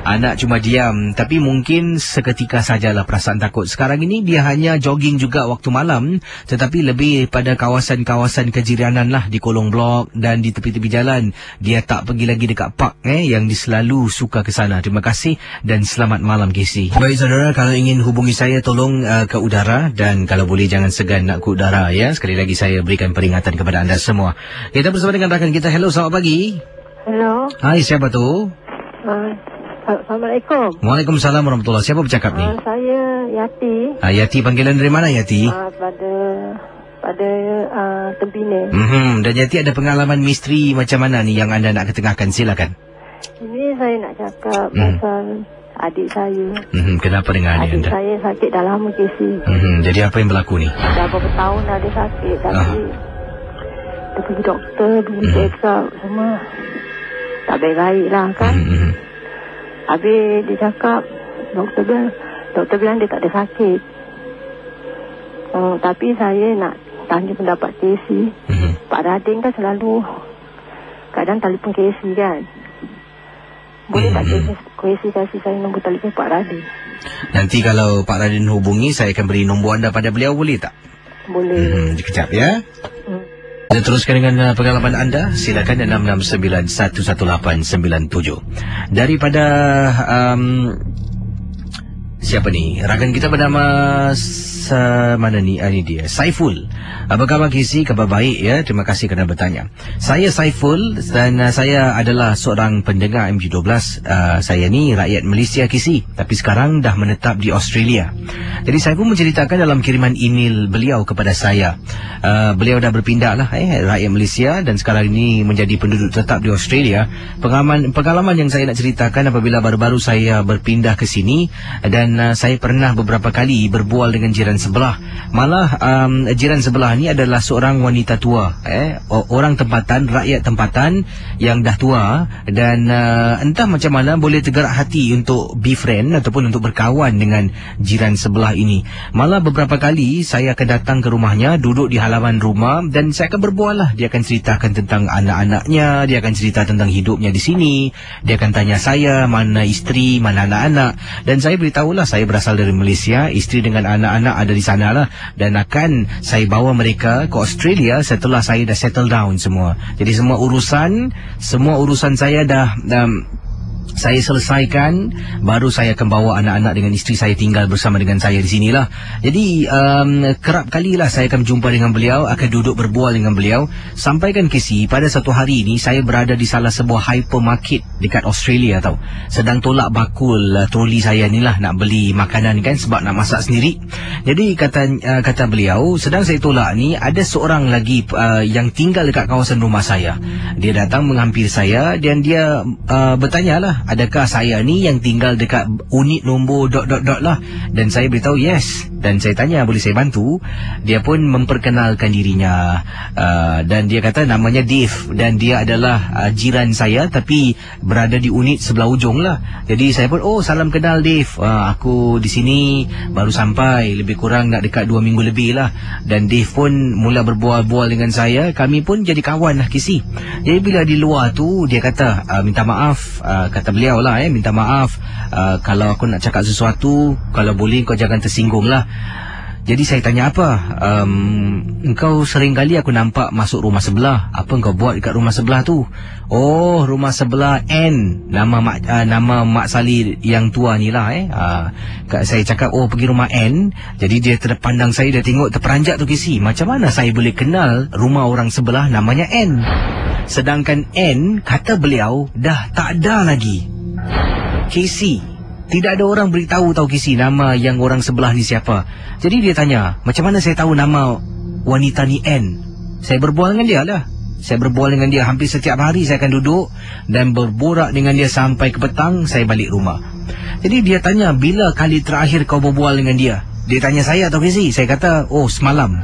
Anak cuma diam, tapi mungkin seketika sajalah perasaan takut. Sekarang ini dia hanya jogging juga waktu malam, tetapi lebih pada kawasan-kawasan kejiranan lah, di kolong blok dan di tepi-tepi jalan. Dia tak pergi lagi dekat park yang dia selalu suka ke sana. Terima kasih dan selamat malam Casey. Baik saudara, kalau ingin hubungi saya tolong ke udara, dan kalau boleh jangan segan nak ke udara ya. Sekali lagi saya berikan peringatan kepada anda semua. Kita bersama dengan rakan kita. Hello, selamat pagi. Hello. Hai, siapa tu? Assalamualaikum. Waalaikumsalam warahmatullahi. Siapa bercakap ni? Saya Yati. Yati, panggilan dari mana Yati? Pada Tempine. Dan Yati ada pengalaman misteri macam mana ni yang anda nak ketengahkan? Silakan. Ini saya nak cakap pasal adik saya. Kenapa dengan adik anda? Saya sakit dah lama Casey. Jadi apa yang berlaku ni? Dah beberapa tahun dah dia sakit, tapi dia pergi doktor, pergi check-up semua tak baik-baik lah kan. Habis dia cakap, doktor bilang dia tak ada sakit. Tapi saya nak tanya pendapat Casey. Pak Radin kan selalu kadang telefon Casey kan. Boleh tak Casey kasih saya nombor telefon Pak Radin? Nanti kalau Pak Radin hubungi, saya akan beri nombor anda pada beliau, boleh tak? Boleh. Sekejap ya. Dan teruskan dengan pengalaman anda. Silakan 669-11897. Daripada siapa ni? Rakan kita bernama mana ni? Ini dia, Saiful. Apa khabar Casey? Khabar baik ya. Terima kasih kerana bertanya. Saya Saiful dan saya adalah seorang pendengar MG12. Saya ni rakyat Malaysia Casey, tapi sekarang dah menetap di Australia. Jadi saya pun menceritakan dalam kiriman email beliau kepada saya. Beliau dah berpindah lah rakyat Malaysia, dan sekarang ini menjadi penduduk tetap di Australia. Pengalaman yang saya nak ceritakan apabila baru-baru saya berpindah ke sini, dan saya pernah beberapa kali berbual dengan jiran sebelah. Malah jiran sebelah ni adalah seorang wanita tua, orang tempatan, rakyat tempatan yang dah tua, dan entah macam mana boleh tergerak hati untuk befriend ataupun untuk berkawan dengan jiran sebelah ini. Malah beberapa kali saya akan datang ke rumahnya, duduk di halaman rumah, dan saya akan berbual lah. Dia akan ceritakan tentang anak-anaknya, dia akan cerita tentang hidupnya di sini, dia akan tanya saya mana isteri, mana anak-anak, dan saya beritahulah saya berasal dari Malaysia, isteri dengan anak-anak ada di sana lah, dan akan saya bawa mereka ke Australia setelah saya dah settle down semua. Jadi semua urusan saya dah Saya selesaikan, baru saya akan bawa anak-anak dengan isteri saya tinggal bersama dengan saya di sinilah. Jadi kerap kalilah saya akan berjumpa dengan beliau, akan duduk berbual dengan beliau. Sampaikan Casey, pada satu hari ini saya berada di salah sebuah hypermarket dekat Australia tau. Sedang tolak bakul troli saya ni lah nak beli makanan kan, sebab nak masak sendiri. Jadi kata beliau, sedang saya tolak ni ada seorang lagi yang tinggal dekat kawasan rumah saya. Dia datang menghampiri saya dan dia bertanyalah, adakah saya ni yang tinggal dekat unit nombor ... lah. Dan saya beritahu yes. Dan saya tanya boleh saya bantu. Dia pun memperkenalkan dirinya, dan dia kata namanya Dave, dan dia adalah jiran saya tapi berada di unit sebelah ujung lah. Jadi saya pun salam kenal Dave, aku di sini baru sampai, lebih kurang nak dekat 2 minggu lebih lah. Dan Dave pun mula berbual-bual dengan saya. Kami pun jadi kawan lah Casey. Jadi bila di luar tu dia kata minta maaf, kata beliau lah minta maaf kalau aku nak cakap sesuatu, kalau boleh kau jangan tersinggung lah. Jadi saya tanya apa? Engkau sering kali aku nampak masuk rumah sebelah. Apa engkau buat dekat rumah sebelah tu? Oh, rumah sebelah N. Nama Mak Sali yang tua ni lah saya cakap pergi rumah N. Jadi dia terpandang saya, dia tengok terperanjat tu Casey. Macam mana saya boleh kenal rumah orang sebelah namanya N? Sedangkan N, kata beliau, dah tak ada lagi. Casey, tidak ada orang beritahu tahu Casey nama yang orang sebelah ni siapa. Jadi dia tanya, macam mana saya tahu nama wanita ni N? Saya berbual dengan dia lah. Saya berbual dengan dia hampir setiap hari. Saya akan duduk dan berborak dengan dia sampai ke petang. Saya balik rumah. Jadi dia tanya, bila kali terakhir kau berbual dengan dia? Dia tanya saya tahu Casey. Saya kata, semalam.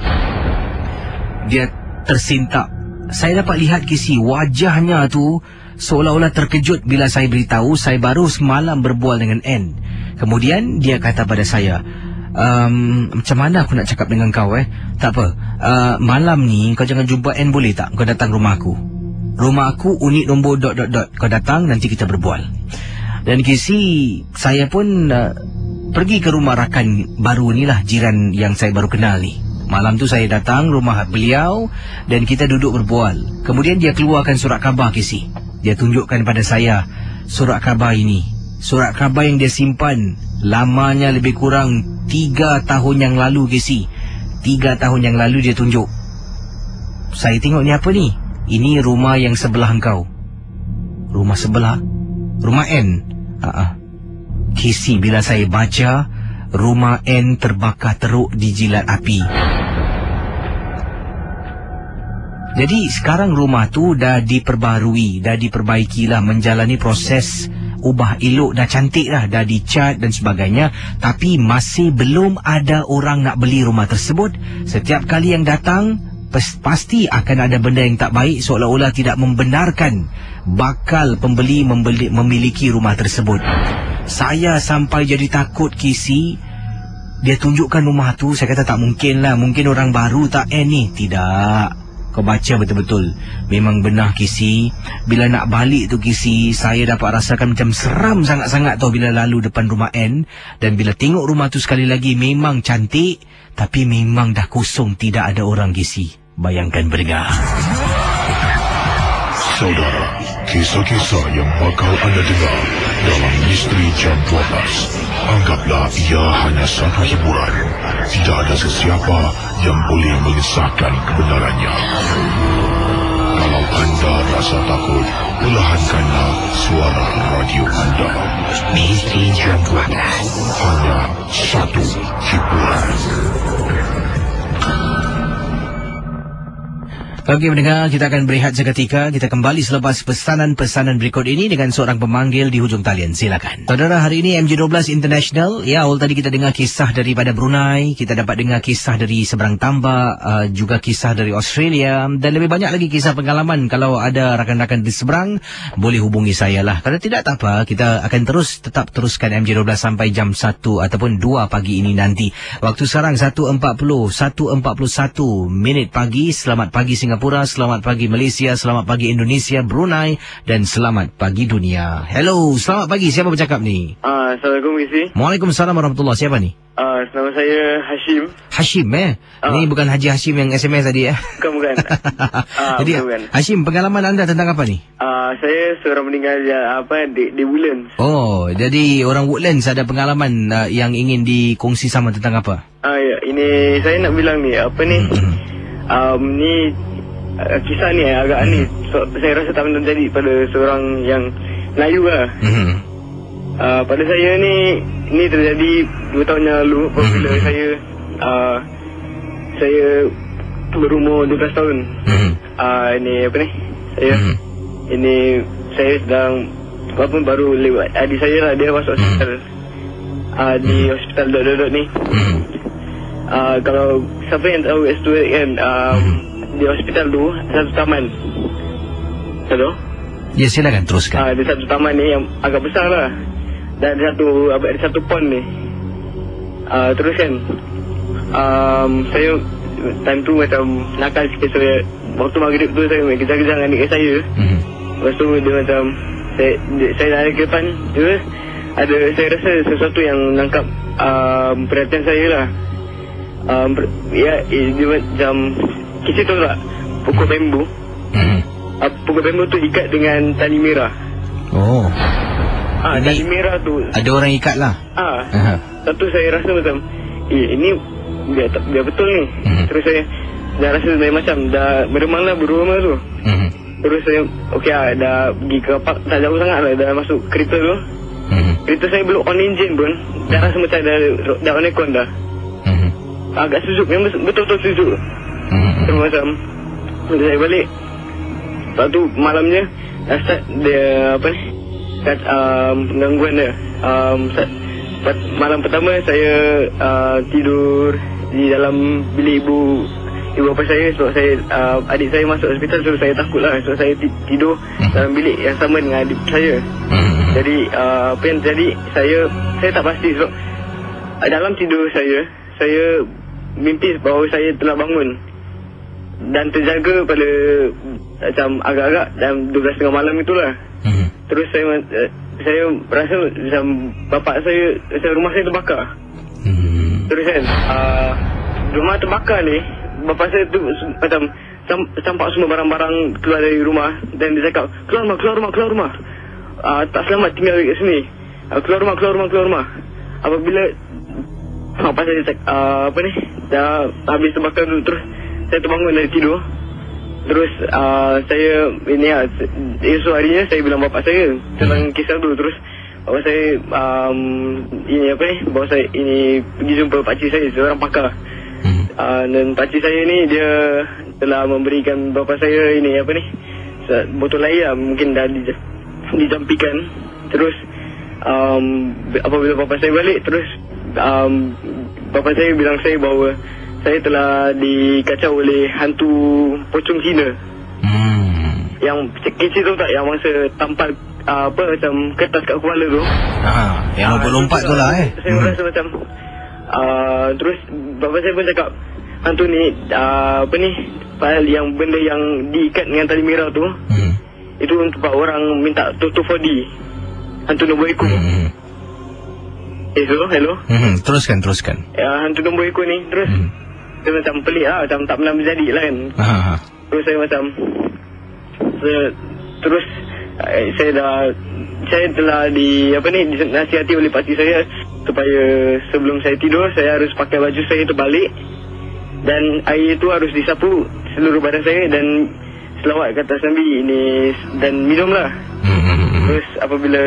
Dia tersintak. Saya dapat lihat Casey, wajahnya tu seolah-olah terkejut bila saya beritahu saya baru semalam berbual dengan N. Kemudian dia kata pada saya, macam mana aku nak cakap dengan kau Tak apa, malam ni kau jangan jumpa N boleh tak? Kau datang rumah aku. Rumah aku unit nombor ... Kau datang, nanti kita berbual. Dan Casey, saya pun pergi ke rumah rakan baru ni lah, jiran yang saya baru kenal ni. Malam tu saya datang rumah beliau dan kita duduk berbual. Kemudian dia keluarkan surat khabar Casey. Dia tunjukkan pada saya surat khabar ini. Surat khabar yang dia simpan lamanya lebih kurang 3 tahun yang lalu Casey. 3 tahun yang lalu dia tunjuk. Saya tengok ni apa ni? Ini rumah yang sebelah engkau. Rumah sebelah? Rumah N? Casey, bila saya baca, rumah N terbakar teruk di jilat api. Jadi sekarang rumah tu dah diperbarui, dah diperbaikilah, menjalani proses ubah elok, dah cantik dah, dah dicat dan sebagainya. Tapi masih belum ada orang nak beli rumah tersebut. Setiap kali yang datang, pasti akan ada benda yang tak baik, seolah-olah tidak membenarkan bakal pembeli memiliki rumah tersebut. Saya sampai jadi takut Casey. Dia tunjukkan rumah tu, saya kata tak mungkin lah, mungkin orang baru tak ni. Tidak, kau baca betul-betul, memang benar Casey. Bila nak balik tu Casey, saya dapat rasakan macam seram sangat-sangat tau bila lalu depan rumah N. Dan bila tengok rumah tu sekali lagi, memang cantik, tapi memang dah kosong, tidak ada orang Casey. Bayangkan pendengar. Saudara, kisah-kisah yang bakal anda dengar dalam Misteri Jam 12, anggaplah ia hanya satu hiburan. Tidak ada sesiapa yang boleh mengesahkan kebenarannya. Kalau anda rasa takut, perlahankanlah suara radio anda. Misteri Jam 12, hanya satu hiburan. Okey pendengar, kita akan berehat seketika. Kita kembali selepas pesanan-pesanan berikut ini dengan seorang pemanggil di hujung talian. Silakan. Saudara, hari ini MJ12 International. Ya, awal tadi kita dengar kisah daripada Brunei, kita dapat dengar kisah dari seberang tambak, juga kisah dari Australia, dan lebih banyak lagi kisah pengalaman. Kalau ada rakan-rakan di seberang, boleh hubungi saya lah. Kalau tidak, tak apa, kita akan tetap teruskan MJ12 sampai jam 1 ataupun 2 pagi ini nanti. Waktu sekarang 1.41 minit pagi. Selamat pagi Singapura, selamat pagi Malaysia, selamat pagi Indonesia, Brunei, dan selamat pagi dunia. Hello, selamat pagi. Siapa bercakap ni? Assalamualaikum Isi. Waalaikumsalam warahmatullahi. Siapa ni? Nama saya Hashim. Hashim Ini bukan Haji Hashim yang SMS tadi Bukan. Jadi bukan. Hashim, pengalaman anda tentang apa ni? Saya seorang meninggal di Woodlands. Oh, jadi orang Woodlands ada pengalaman yang ingin dikongsi sama tentang apa? Ya, ini saya nak bilang ni ni kisah ni agak aneh. Saya rasa tak pernah terjadi pada seorang yang Melayu lah. Pada saya ni terjadi 2 tahun yang lalu apabila saya berumur 12 tahun. Saya sedang baru lewat adik saya lah, dia masuk hospital. Di hospital duduk ni. Kalau siapa yang tahu S2 kan, di hospital tu satu taman. Hello? Ya, silakan teruskan. Ada satu taman ni yang agak besar lah. Dan ada satu pond ni. Terus kan, saya time tu macam nakal sikit. Saya waktu maghrib tu saya main kejar-kejar dengan adik saya. Lepas tu dia macam saya dah ada ke depan dia, saya rasa sesuatu yang menangkap perhatian saya lah. Dia macam kisah tu tak, pokok bambu. Pokok bambu tu ikat dengan tali merah. Oh. Tali merah tu ada orang ikat lah. Satu saya rasa macam ini biar betul ni. Terus saya dah rasa macam dah meremang lah berumah tu. Terus saya dah pergi ke park, tak jauh sangat lah, dah masuk kereta tu. Kereta saya belum on engine pun dah rasa macam dah on aircon dah. Agak sejuk, memang betul-betul sejuk. Terus macam saya balik. Lepas tu malamnya dah start dia gangguan dia. Malam pertama saya tidur di dalam bilik ibu bapa saya sebab adik saya masuk hospital, so saya takut lah. So saya tidur dalam bilik yang sama dengan adik saya. Jadi apa yang terjadi, saya tak pasti sebab dalam tidur saya mimpi bahawa saya telah bangun dan terjaga pada macam agak-agak dalam 12:30 malam itulah. Terus saya rasa macam bapak saya, rumah saya terbakar. Terus kan rumah terbakar ni, bapak saya tu macam campak semua barang-barang keluar dari rumah. Dan dia cakap, keluar rumah. Tak selamat tinggal kat sini. Keluar rumah. Apabila bapak saya cakap dah habis terbakar tu, terus saya terbangun dari tidur. Terus saya esok harinya saya bilang bapak saya tentang kisah tu. Terus bapak saya bapak saya pergi jumpa pakcik saya, seorang pakar. Dan pakcik saya ni dia telah memberikan bapak saya botol air lah, mungkin dah dijampikan. Terus apabila bapak saya balik, terus bapak saya bilang saya bahawa saya telah dikacau oleh hantu pocong Cina. Yang kecil tu tak, yang mangsa tampal macam kertas kat kepala tu. Yang lompat-lompat tu lah Saya rasa macam terus bapak saya pun cakap, hantu ni yang benda yang diikat dengan tali merah tu, itu untuk orang minta tutup 4D. Hantu nombor ekor. Hello. Teruskan. Hantu nombor ekor ni terus dia macam pelik lah, macam tak pernah berjadi lah kan. Terus saya macam saya telah dinasihati oleh pakcik saya supaya sebelum saya tidur saya harus pakai baju saya terbalik dan air itu harus disapu seluruh badan saya dan selawat ke atas Nabi ini dan minumlah. Terus apabila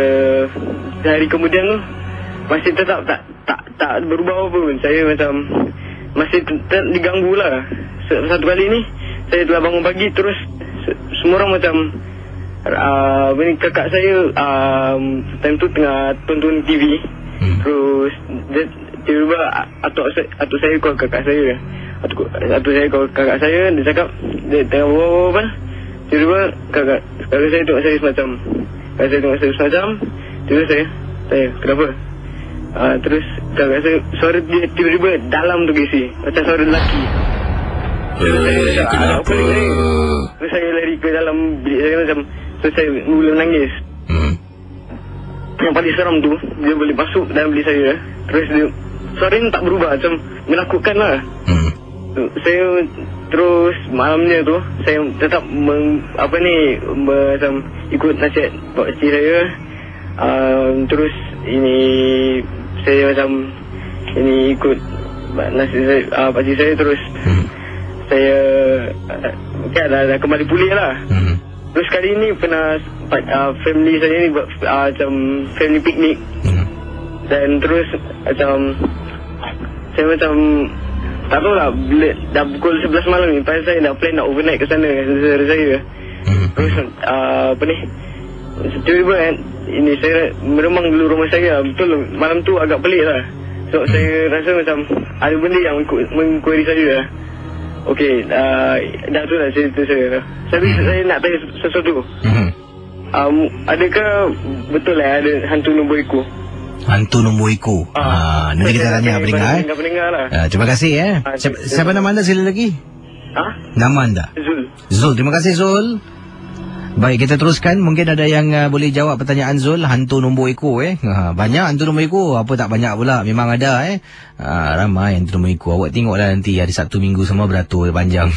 sehari kemudian tu masih tetap tak berubah apa pun. Saya macam masih tetap diganggu lah. Satu kali ni saya telah bangun pagi, terus semua orang macam kakak saya time tu tengah tonton TV. Terus tiba-tiba atuk saya call kakak saya. Atuk saya call kakak saya, dia cakap dia tengah apa. Tiba-tiba kakak saya tengok saya semacam. Tiba-tiba saya kenapa? Terus kakak saya, suara dia tiba-tiba dalam tu Casey, macam suara lelaki. Kenapa? Terus saya lari ke dalam bilik saya macam. Terus saya mula menangis. Yang paling seram tu, dia boleh masuk dalam bilik saya. Terus dia suara ni tak berubah, macam menakutkan lah. Saya terus malamnya tu saya tetap macam ikut nasihat pakcik saya. Terus ini saya macam ini ikut nasihat pakcik saya, terus saya dah kembali pulih lah. Terus kali ni pernah family saya ni buat macam family picnic. Dan terus macam saya macam tak tahu lah, bila dah pukul 11 malam ni, pasal saya dah plan nak overnight ke sana dengan saudara saya. Terus tiba-tiba kan, ini saya meremang dulu rumah saya. Betul, malam tu agak pelik lah. So saya rasa macam ada benda yang mengquery saya lah. Okey, dah tu lah cerita saya. Saya nak tanya sesuatu. Adakah betul lah ada hantu nombor ekor? Hantu nombor ekor. Nanti kita tanya pendengar. Terima kasih siapa nama anda sekali lagi? Nama anda? Zul. Terima kasih Zul. Baik, kita teruskan. Mungkin ada yang boleh jawab pertanyaan Zul. Hantu nombor ekor banyak hantu nombor ekor. Apa tak banyak pula? Memang ada ramai hantu nombor ekor. Awak tengoklah nanti hari Sabtu Minggu semua beratur panjang.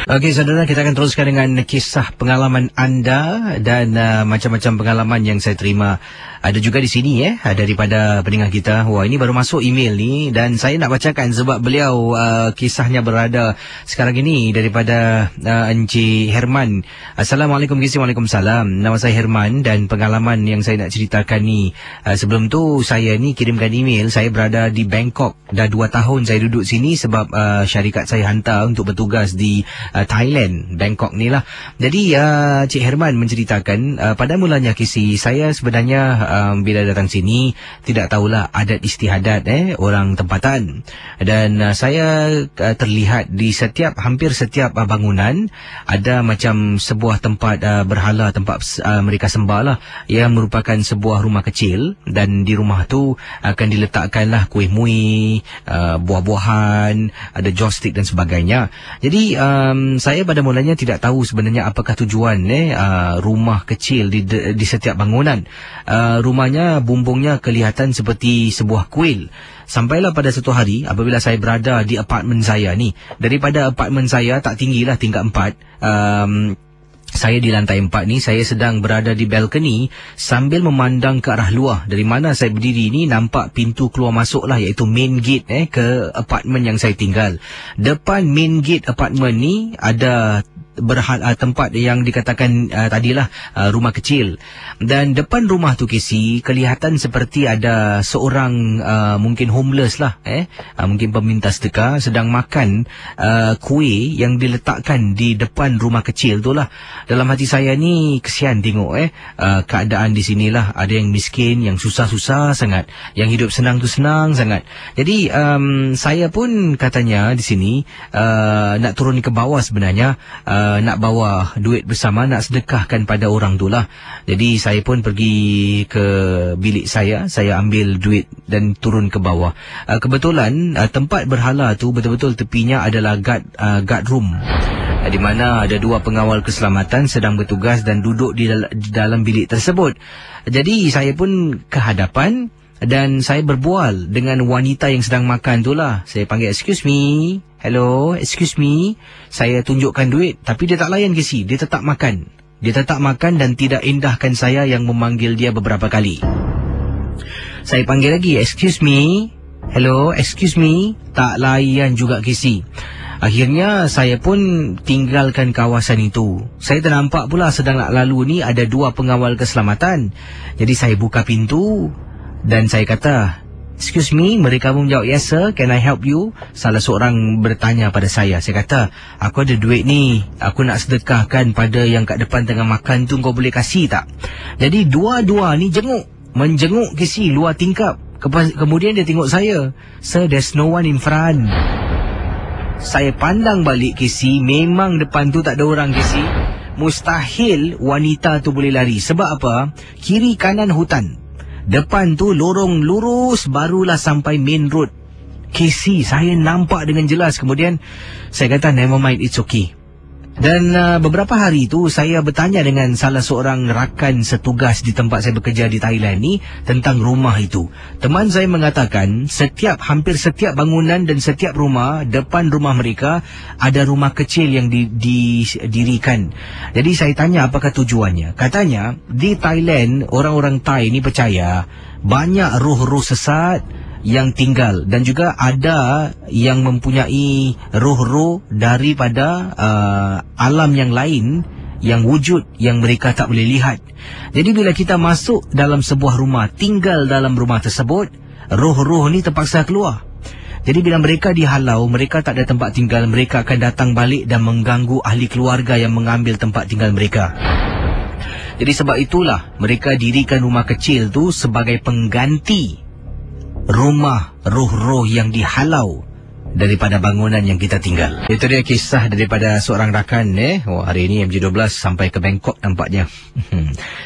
Okey saudara, kita akan teruskan dengan kisah pengalaman anda dan macam-macam pengalaman yang saya terima. Ada juga di sini daripada pendengar kita. Wah, ini baru masuk email ni dan saya nak bacakan sebab beliau kisahnya berada sekarang ini daripada Encik Herman. Assalamualaikum KC. Waalaikumsalam. Nama saya Herman dan pengalaman yang saya nak ceritakan ni, sebelum tu saya ni kirimkan email. Saya berada di Bangkok. Dah 2 tahun saya duduk sini sebab syarikat saya hantar untuk bertugas di Thailand, Bangkok ni lah. Jadi Cik Herman menceritakan pada mulanya KC, saya sebenarnya bila datang sini tidak tahulah adat istiadat orang tempatan. Dan saya terlihat di hampir setiap bangunan ada macam sebuah tempat berhala, tempat mereka sembah lah, yang merupakan sebuah rumah kecil. Dan di rumah tu akan diletakkanlah kuih muih, buah-buahan, ada joystick dan sebagainya. Jadi saya pada mulanya tidak tahu sebenarnya apakah tujuan rumah kecil di setiap bangunan. Rumahnya, bumbungnya kelihatan seperti sebuah kuil. Sampailah pada satu hari apabila saya berada di apartmen saya ni. Daripada apartmen saya tak tinggilah, tingkat 4. Saya di lantai 4 ni, saya sedang berada di balkoni sambil memandang ke arah luar. Dari mana saya berdiri ni nampak pintu keluar masuk lah, iaitu main gate ke apartmen yang saya tinggal. Depan main gate apartmen ni ada tempat yang dikatakan tadilah rumah kecil. Dan depan rumah tu KC, kelihatan seperti ada seorang mungkin homeless lah, mungkin peminta sedekah sedang makan kuih yang diletakkan di depan rumah kecil tu lah. Dalam hati saya ni kesian tengok keadaan di sinilah. Ada yang miskin, yang susah-susah sangat, yang hidup senang tu senang sangat. Jadi saya pun katanya di sini nak turun ke bawah sebenarnya, nak bawa duit bersama, nak sedekahkan pada orang tu lah. Jadi saya pun pergi ke bilik saya ambil duit dan turun ke bawah. Kebetulan tempat berhala tu betul-betul tepinya adalah guard room, di mana ada 2 pengawal keselamatan sedang bertugas dan duduk di dalam bilik tersebut. Jadi saya pun ke hadapan dan saya berbual dengan wanita yang sedang makan tu lah. Saya panggil, excuse me, hello, excuse me. Saya tunjukkan duit, tapi dia tak layan KC. Dia tetap makan. Dan tidak indahkan saya yang memanggil dia beberapa kali. Saya panggil lagi, excuse me, hello, excuse me. Tak layan juga KC. Akhirnya saya pun tinggalkan kawasan itu. Saya ternampak pula sedang nak lalu ni ada 2 pengawal keselamatan. Jadi saya buka pintu dan saya kata, excuse me. Mereka pun menjawab, yes sir, can I help you? Salah seorang bertanya pada saya. Saya kata, aku ada duit ni, aku nak sedekahkan pada yang kat depan tengah makan tu, kau boleh kasih tak? Jadi dua-dua ni menjenguk KC luar tingkap. Kemudian dia tengok saya, sir, there's no one in front. Saya pandang balik KC, memang depan tu tak ada orang KC. Mustahil wanita tu boleh lari. Sebab apa? Kiri kanan hutan, depan tu lorong lurus, barulah sampai main road. KC, saya nampak dengan jelas. Kemudian saya kata, never mind, it's okay. Dan beberapa hari itu saya bertanya dengan salah seorang rakan setugas di tempat saya bekerja di Thailand ni tentang rumah itu. Teman saya mengatakan hampir setiap bangunan dan setiap rumah, depan rumah mereka ada rumah kecil yang didirikan. Jadi saya tanya apakah tujuannya. Katanya di Thailand orang-orang Thai ni percaya banyak roh-roh sesat yang tinggal, dan juga ada yang mempunyai roh-roh daripada alam yang lain yang wujud yang mereka tak boleh lihat. Jadi bila kita masuk dalam sebuah rumah, tinggal dalam rumah tersebut, roh-roh ni terpaksa keluar. Jadi bila mereka dihalau, mereka tak ada tempat tinggal, mereka akan datang balik dan mengganggu ahli keluarga yang mengambil tempat tinggal mereka. Jadi sebab itulah mereka dirikan rumah kecil tu sebagai pengganti rumah roh-roh yang dihalau daripada bangunan yang kita tinggal. Itu dia kisah daripada seorang rakan Wah, hari ini MJ12 sampai ke Bangkok nampaknya.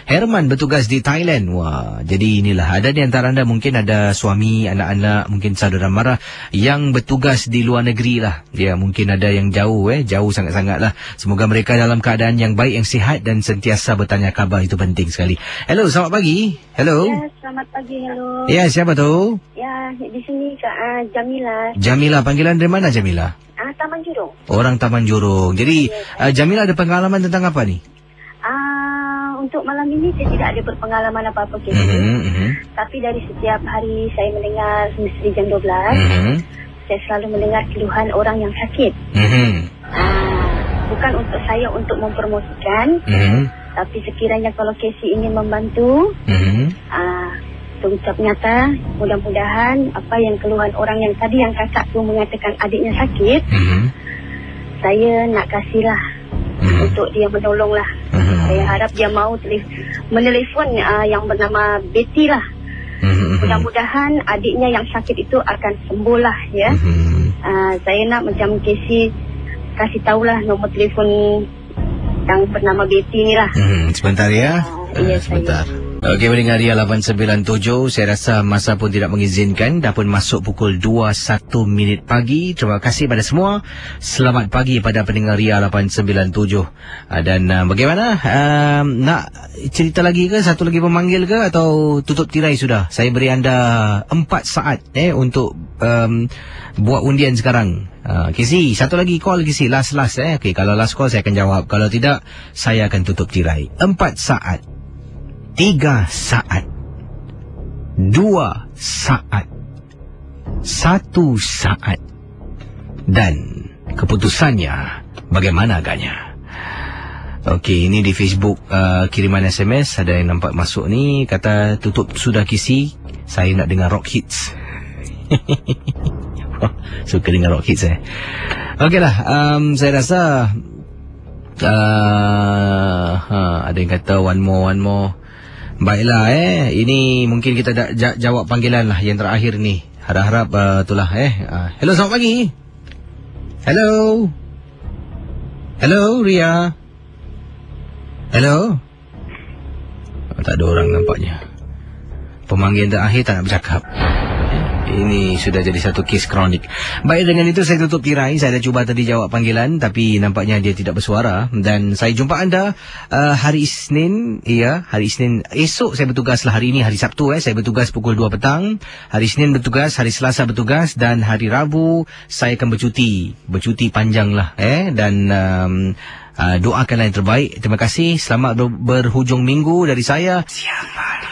Herman bertugas di Thailand. Wah, jadi inilah, ada di antara anda mungkin ada suami, anak-anak, mungkin saudara mara yang bertugas di luar negeri lah. Ya, mungkin ada yang jauh jauh sangat-sangat lah. Semoga mereka dalam keadaan yang baik, yang sihat dan sentiasa bertanya khabar, itu penting sekali. Hello, selamat pagi. Hello. Ya, selamat pagi. Hello. Ya, siapa tu? Ya, di sini Kak Jamila. Jamila, panggilan dari mana Jamila? Taman Jurong. Orang Taman Jurong. Jadi Jamila ada pengalaman tentang apa ni? Untuk malam ini saya tidak ada berpengalaman apa-apa kes. Tapi dari setiap hari saya mendengar misteri jam 12, saya selalu mendengar keluhan orang yang sakit. Bukan untuk saya untuk mempromosikan, tapi sekiranya kalau Casey ingin membantu, ucap nyata, mudah-mudahan apa yang keluhan orang yang tadi yang kakak tu mengatakan adiknya sakit, saya nak kasihlah untuk dia menolonglah. Saya harap dia mau menelefon yang bernama Betty lah. Mudah-mudahan adiknya yang sakit itu akan sembuh lah ya. Saya nak macam Casey kasih tahulah nombor telefon yang bernama Betty ni lah. Sebentar ya. Iya, sebentar. Okey, mendengar Ria 897. Saya rasa masa pun tidak mengizinkan. Dah pun masuk pukul 21 pagi. Terima kasih pada semua. Selamat pagi pada pendengar Ria 897. Dan bagaimana? Nak cerita lagi ke? Satu lagi pemanggil ke? Atau tutup tirai sudah? Saya beri anda 4 saat untuk buat undian sekarang. Kisi, satu lagi call Kisi. Last. Okey, kalau last call saya akan jawab. Kalau tidak, saya akan tutup tirai. 4 saat. 3 saat, 2 saat, 1 saat, dan keputusannya bagaimana agaknya. Okey, ini di Facebook kiriman SMS ada yang nampak masuk ni, kata tutup sudah Kisi, saya nak dengar rock hits. Suka dengar rock hits Okeylah, saya rasa ada yang kata one more. Baiklah ini mungkin kita jawab panggilan lah yang terakhir ni. Harap-harap itulah Hello, selamat pagi. Hello Ria. Hello. Tak ada orang nampaknya. Pemanggilan terakhir tak nak bercakap. Ini sudah jadi satu kes kronik. Baik, dengan itu saya tutup tirai. Saya dah cuba tadi jawab panggilan, tapi nampaknya dia tidak bersuara. Dan saya jumpa anda hari Isnin. Ya, hari Isnin. Esok saya bertugas lah. Hari ini hari Sabtu saya bertugas pukul 2 petang. Hari Isnin bertugas, hari Selasa bertugas, dan hari Rabu saya akan bercuti. Bercuti panjang lah dan doakanlah yang terbaik. Terima kasih. Selamat berhujung minggu dari saya. Siapa